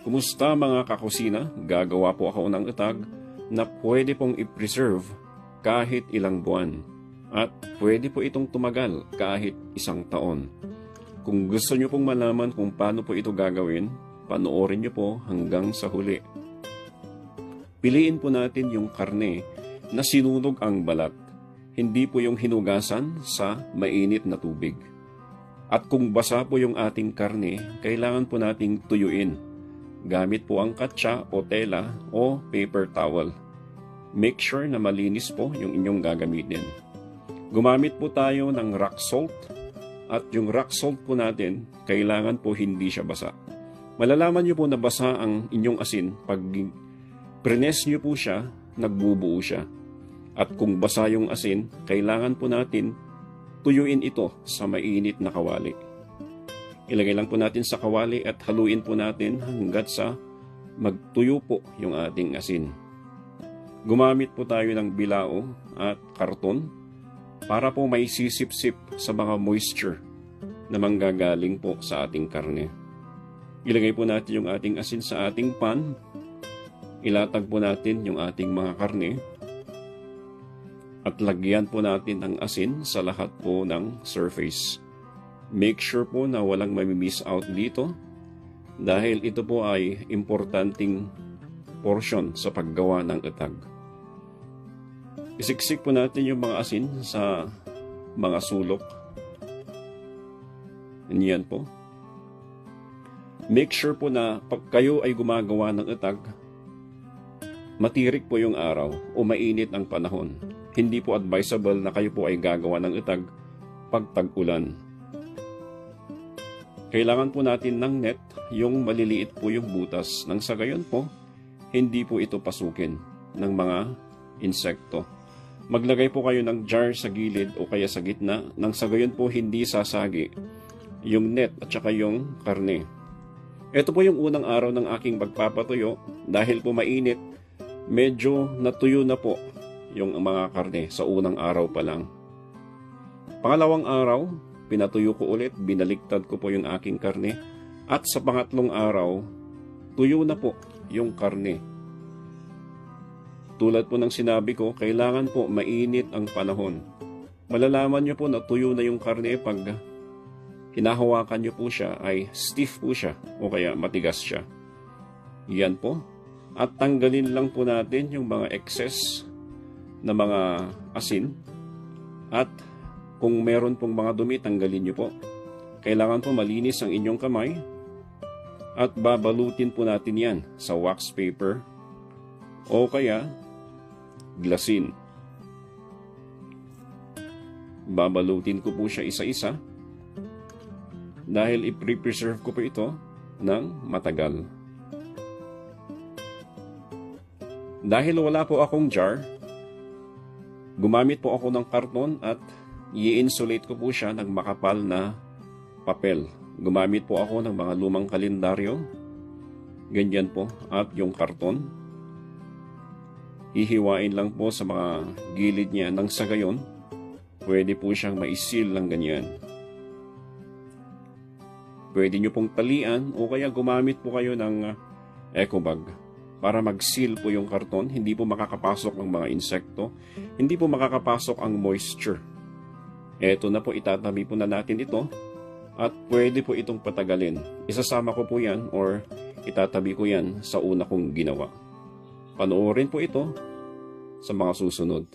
Kumusta mga kakusina? Gagawa po ako ng utag na pwede pong i-preserve kahit ilang buwan. At pwede po itong tumagal kahit 1 taon. Kung gusto nyo pong malaman kung paano po ito gagawin, panoorin nyo po hanggang sa huli. Piliin po natin yung karne na sinunog ang balat. Hindi po yung hinugasan sa mainit na tubig. At kung basa po yung ating karne, kailangan po nating tuyuin. Gamit po ang katsa o tela o paper towel. Make sure na malinis po yung inyong gagamitin. Gumamit po tayo ng rock salt at yung rock salt po natin, kailangan po hindi siya basa. Malalaman nyo po na basa ang inyong asin pag prines nyo po siya, nagbubuo siya. At kung basa yung asin, kailangan po natin tuyuin ito sa mainit na kawali. Ilagay lang po natin sa kawali at haluin po natin hanggat sa magtuyo po yung ating asin. Gumamit po tayo ng bilao at karton para po may sisip-sip sa mga moisture na manggagaling po sa ating karne. Ilagay po natin yung ating asin sa ating pan. Ilatag po natin yung ating mga karne. At lagyan po natin ang asin sa lahat po ng surface. Make sure po na walang mamimiss out dito dahil ito po ay importanteng portion sa paggawa ng utag. Isiksik po natin yung mga asin sa mga sulok. Yan po. Make sure po na pag kayo ay gumagawa ng utag, matirik po yung araw o mainit ang panahon. Hindi po advisable na kayo po ay gagawa ng utag pag tag-ulan. Kailangan po natin ng net, yung maliliit po yung butas. Nang sa gayon po, hindi po ito pasukin ng mga insekto. Maglagay po kayo ng jar sa gilid o kaya sa gitna, nang sa gayon po hindi sasagi yung net at saka yung karne. Ito po yung unang araw ng aking pagpapatuyo. Dahil po mainit, medyo natuyo na po yung mga karne sa unang araw pa lang. Pangalawang araw, pinatuyo ko ulit, binaliktad ko po yung aking karne. At sa pangatlong araw, tuyo na po yung karne. Tulad po ng sinabi ko, kailangan po mainit ang panahon. Malalaman nyo po na tuyo na yung karne pag hinahawakan nyo po siya ay stiff po siya o kaya matigas siya. Yan po. At tanggalin lang po natin yung mga excess na mga asin. At kung meron pong mga dumi, tanggalin nyo po. Kailangan po malinis ang inyong kamay. At babalutin po natin yan sa wax paper o kaya glasin. Babalutin ko po siya isa-isa dahil i-preserve ko po ito ng matagal. Dahil wala po akong jar, gumamit po ako ng karton at i-insulate ko po siya ng makapal na papel. Gumamit po ako ng mga lumang kalendaryo, ganyan po, at yung karton. Hihiwain lang po sa mga gilid niya nang sa gayon, pwede po siyang maisil lang ganyan. Pwede nyo pong talian o kaya gumamit po kayo ng eco bag para mag-seal po yung karton. Hindi po makakapasok ang mga insekto, hindi po makakapasok ang moisture. Eto na po, itatabi po na natin ito at pwede po itong patagalin. Isasama ko po yan or itatabi ko yan sa una kong ginawa. Panoorin po ito sa mga susunod.